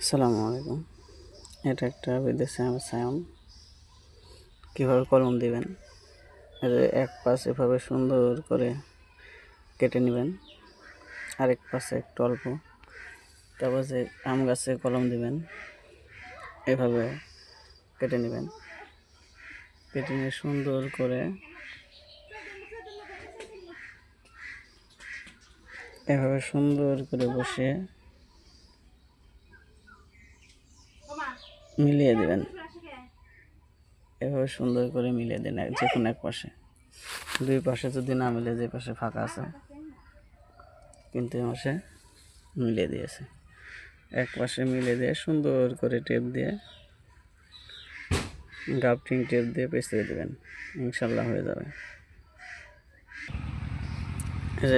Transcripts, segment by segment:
আসসালামু আলাইকুম। এটা একটা বিদেশি আম সায়ন। কীভাবে কলম দিবেন, এর এক পাশ এভাবে সুন্দর করে কেটে নেবেন, আরেক পাশে একটু অল্প, তারপর যে আম গাছে কলম দিবেন এভাবে কেটে নেবেন। কেটে নিয়ে সুন্দর করে এভাবে সুন্দর করে বসিয়ে মিলিয়ে দিবেন। এভাবে সুন্দর করে মিলিয়ে দিন যে কোনো এক পাশে। দুই পাশে যদি না মিলে, যে পাশে ফাঁকা আছে কিন্তু এই পাশে মিলিয়ে দিয়েছে, এক পাশে মিলিয়ে দিয়ে সুন্দর করে টেপ দিয়ে গ্রাফটিং টেপ দিয়ে পেঁচিয়ে দেবেন, ইনশাল্লাহ হয়ে যাবে।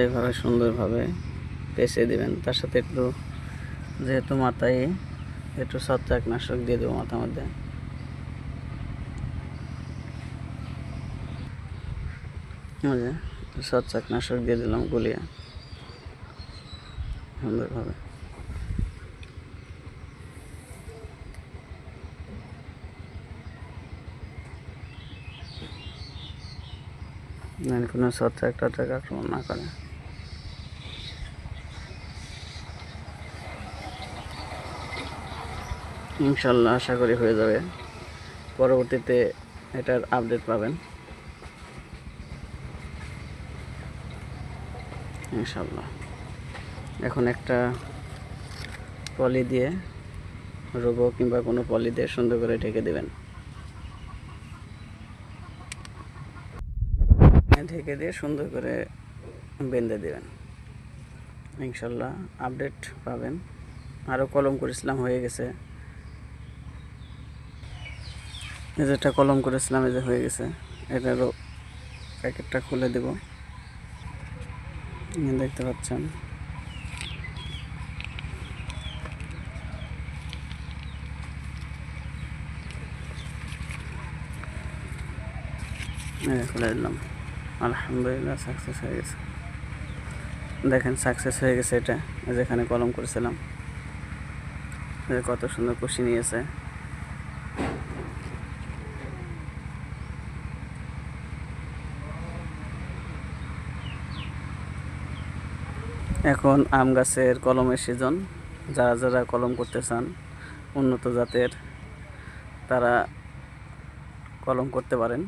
এইভাবে সুন্দরভাবে পেঁচিয়ে দিবেন। তার সাথে একটু, যেহেতু মাথায় একটু ছত্রাকনাশক দিয়ে দেবো মাথার মধ্যে, ছত্রাকনাশক দিয়ে দিলাম গুলিয়ে সুন্দরভাবে। কোনো ছত্রাক আক্রমণ না করে। ইনশাল্লাহ আশা করি হয়ে যাবে। পরবর্তীতে এটার আপডেট পাবেন ইনশাল্লাহ। এখন একটা পলি দিয়ে, রোবো কিংবা কোনো পলি দিয়ে সুন্দর করে ঢেকে দেবেন। ঢেকে দিয়ে সুন্দর করে বেঁধে দেবেন, ইনশাল্লাহ আপডেট পাবেন। আরও কলম করেছিলাম, হয়ে গেছে। এই যেটা কলম করেছিলাম, এই যে হয়ে গেছে। এটারও প্যাকেটটা খুলে দেব, দেখতে পাচ্ছেন। খুলে দিলাম, আলহামদুলিল্লাহ সাকসেস হয়ে গেছে। দেখেন সাকসেস হয়ে গেছে। এটা যেখানে কলম করেছিলাম, কত সুন্দর কুশি নিয়েছে। এখন আম গাছের কলমের সিজন। যারা যারা কলম করতে চান উন্নত জাতের, তারা কলম করতে পারেন।